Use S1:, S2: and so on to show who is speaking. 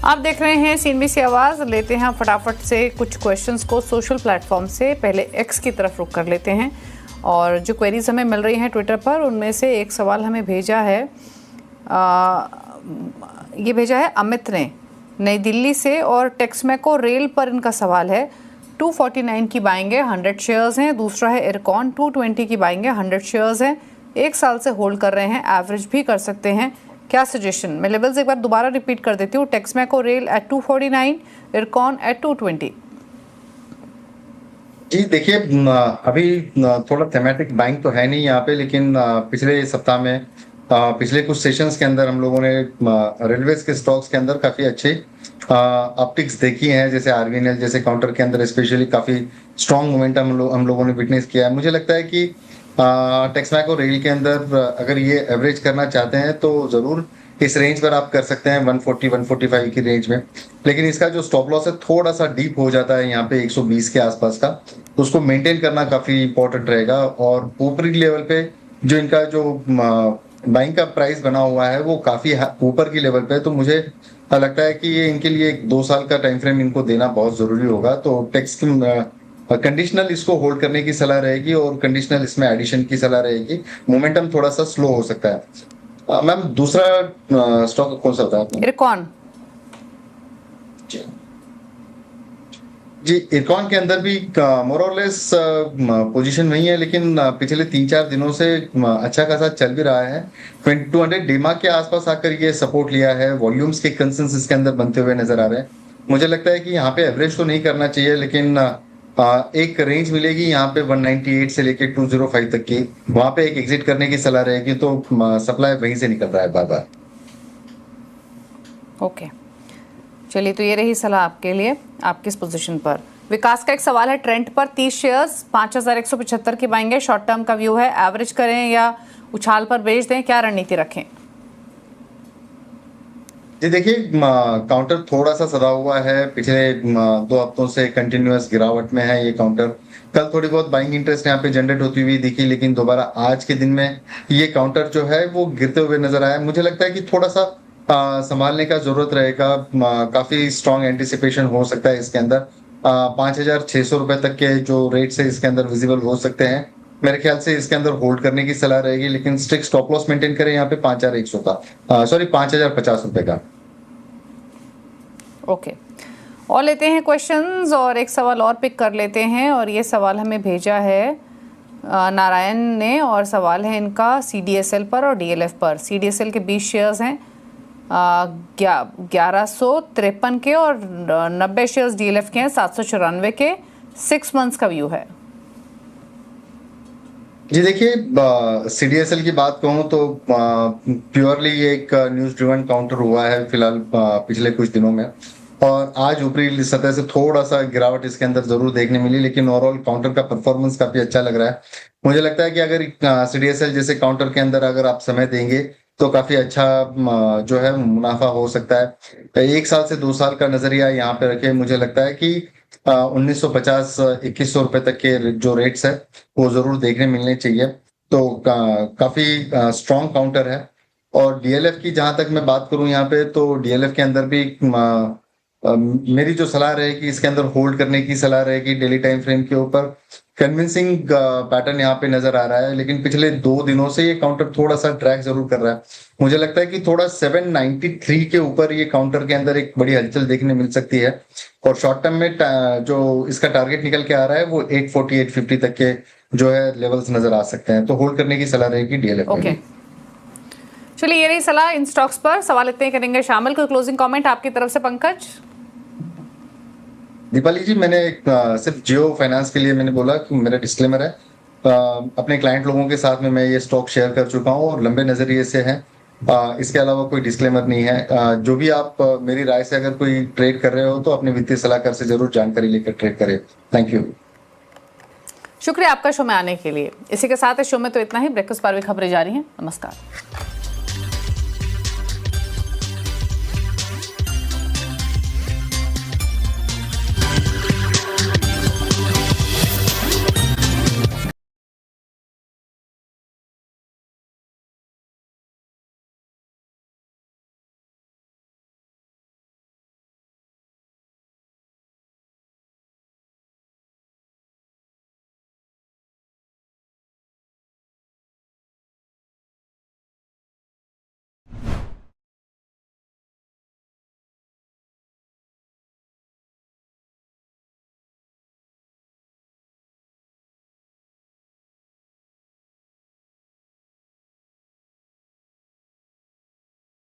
S1: आप देख रहे हैं CNBC आवाज़। लेते हैं फटाफट से कुछ क्वेश्चंस को सोशल प्लेटफॉर्म से। पहले एक्स की तरफ रुख कर लेते हैं और जो क्वेरीज हमें मिल रही हैं ट्विटर पर, उनमें से एक सवाल हमें भेजा है, ये भेजा है अमित ने नई दिल्ली से, और टेक्समैको रेल पर इनका सवाल है। 249 की बाइंग है, 100 शेयर्स हैं। दूसरा है इरकॉन, 220 की बाइंग है, 100 शेयर्स हैं। 1 साल से होल्ड कर रहे हैं, एवरेज भी कर सकते हैं। क्या सजेशन? मैं लेवल्स एक बार दोबारा रिपीट कर देती हूँ। Texmaco rail at 249, IRCON at 220।
S2: जी देखिए, अभी थोड़ा थेमेटिक बाइंग तो है नहीं यहाँ पे, लेकिन पिछले सप्ताह में पिछले कुछ सेशंस के अंदर हम लोगों ने रेलवेज के स्टॉक्स के अंदर काफी अच्छे अपटिक्स देखी हैं। जैसे आरवीएनएल जैसे काउंटर के अंदर स्पेशली काफी स्ट्रॉन्ग मोमेंटम हम लोगों ने विटनेस किया है। मुझे लगता है कि टेक्समैको रेल के अंदर अगर ये एवरेज करना चाहते हैं तो जरूर इस रेंज पर आप कर सकते हैं, 140-145 की रेंज में। लेकिन इसका जो स्टॉप लॉस है थोड़ा सा डीप हो जाता है यहाँ पे 120 के आसपास का, तो उसको मेंटेन करना काफी इंपॉर्टेंट रहेगा। और ऊपरी लेवल पे जो इनका जो बाइंग का प्राइस बना हुआ है वो काफी ऊपर की लेवल पे है, तो मुझे लगता है कि ये इनके लिए 2 साल का टाइम फ्रेम इनको देना बहुत जरूरी होगा। तो टेक्स कंडीशनल इसको होल्ड करने की सलाह रहेगी और कंडीशनल इसमें एडिशन की सलाह रहेगी। मोमेंटम थोड़ा सा स्लो हो सकता है। मैम दूसरा स्टॉक कौन सा होता है?
S1: इरकॉन।
S2: जी इरकॉन के अंदर भी मोर और लेस पोजीशन वही है, लेकिन पिछले 3-4 दिनों से अच्छा खासा चल भी रहा है। 2200 डीमा के आसपास आकर ये सपोर्ट लिया है। वॉल्यूम्स के कंसेंसस इसके अंदर बनते हुए नजर आ रहे हैं। मुझे लगता है कि यहाँ पे एवरेज तो नहीं करना चाहिए, लेकिन एक रेंज मिलेगी यहाँ पे 198 से लेके 205 तक की, वहां पे एक एग्जिट करने की सलाह रहेगी। तो सप्लाई वहीं से निकल रहा है बार बार।
S1: ओके, चलिए, तो ये रही सलाह आपके लिए। आप किस पोजीशन पर? विकास का एक सवाल है, ट्रेंड पर 30 शेयर्स 5175 की बाइंग है, शॉर्ट टर्म का व्यू है, एवरेज करें या उछाल पर बेच दें, क्या रणनीति रखें?
S2: जी देखिए, काउंटर थोड़ा सा सदा हुआ है, पिछले 2 हफ्तों से कंटिन्यूअस गिरावट में है ये काउंटर। कल थोड़ी बहुत बाइंग इंटरेस्ट यहाँ पे जनरेट होती हुई दिखी, लेकिन दोबारा आज के दिन में ये काउंटर जो है वो गिरते हुए नजर आया। मुझे लगता है कि थोड़ा सा संभालने का जरूरत रहेगा। काफी स्ट्रॉन्ग एंटिसिपेशन हो सकता है इसके अंदर। 5,600 रुपए तक के जो रेट्स है इसके अंदर विजिबल हो सकते हैं। मेरे ख्याल से इसके अंदर होल्ड करने की सलाह रहेगी, लेकिन स्ट्रिक्ट स्टॉप लॉस मेंटेन करें यहाँ पे 5,100 का, सॉरी 5,050 रुपए का।
S1: ओके, और लेते हैं क्वेश्चंस, और एक सवाल और पिक कर लेते हैं। और ये सवाल हमें भेजा है नारायण ने, और सवाल है इनका CDSL पर और DLF पर। CDSL के 20 शेयर्स हैं, 1153 के, और 90 शेयर्स DLF के हैं 794 के। 6 मंथ्स का व्यू है।
S2: जी देखिए, CDSL की बात कहूँ तो प्योरली ये एक न्यूज ड्रिवन काउंटर हुआ है फिलहाल पिछले कुछ दिनों में, और आज ऊपरी सतह से थोड़ा सा गिरावट इसके अंदर जरूर देखने मिली, लेकिन ओवरऑल काउंटर का परफॉर्मेंस काफी अच्छा लग रहा है। मुझे लगता है कि अगर CDSL जैसे काउंटर के अंदर अगर आप समय देंगे तो काफी अच्छा जो है मुनाफा हो सकता है। 1 साल से 2 साल का नजरिया यहाँ पे रखे। मुझे लगता है कि 1950-2100 रुपए तक के जो रेट्स है वो जरूर देखने मिलने चाहिए। तो काफी स्ट्रॉन्ग काउंटर है। और DLF की जहां तक मैं बात करूं यहाँ पे, तो DLF के अंदर भी मेरी जो सलाह रहेगी इसके अंदर होल्ड करने की सलाह रहेगी डेली टाइम फ्रेम के ऊपर। कन्विंसिंग पैटर्न यहाँ पे नजर आ रहा है, लेकिन पिछले 2 दिनों से ये काउंटर थोड़ा सा ट्रैक जरूर कर रहा है। मुझे लगता है कि थोड़ा 793 के ऊपर ये काउंटर के अंदर एक बड़ी हलचल देखने मिल सकती है। और शॉर्ट टर्म में जो इसका टारगेट निकल के आ रहा है वो 840-850 तक के जो है लेवल्स नजर आ सकते हैं। तो होल्ड करने की सलाह रहेगी DLF में।
S1: ओके, चलिए, ये रही सलाह इन स्टॉक्स पर। सवाल इतने करेंगे शामिल। कोई क्लोजिंग कमेंट आपकी तरफ से पंकज?
S2: दीपाली जी, मैंने सिर्फ जियो फाइनेंस के लिए मैंने बोला कि मेरा डिस्क्लेमर है। अपने क्लाइंट लोगों के साथ में मैं ये स्टॉक शेयर कर चुका हूँ और लंबे नजरिए से है। इसके अलावा कोई डिस्क्लेमर नहीं है। जो भी आप मेरी राय से अगर कोई ट्रेड कर रहे हो तो अपने वित्तीय सलाहकार से जरूर जानकारी लेकर ट्रेड करें। Thank you.
S1: शुक्रिया आपका शो में आने के लिए। इसी के साथ इस शो में तो इतना ही। ब्रेकफास्ट पर भी खबरें जारी हैं। नमस्कार।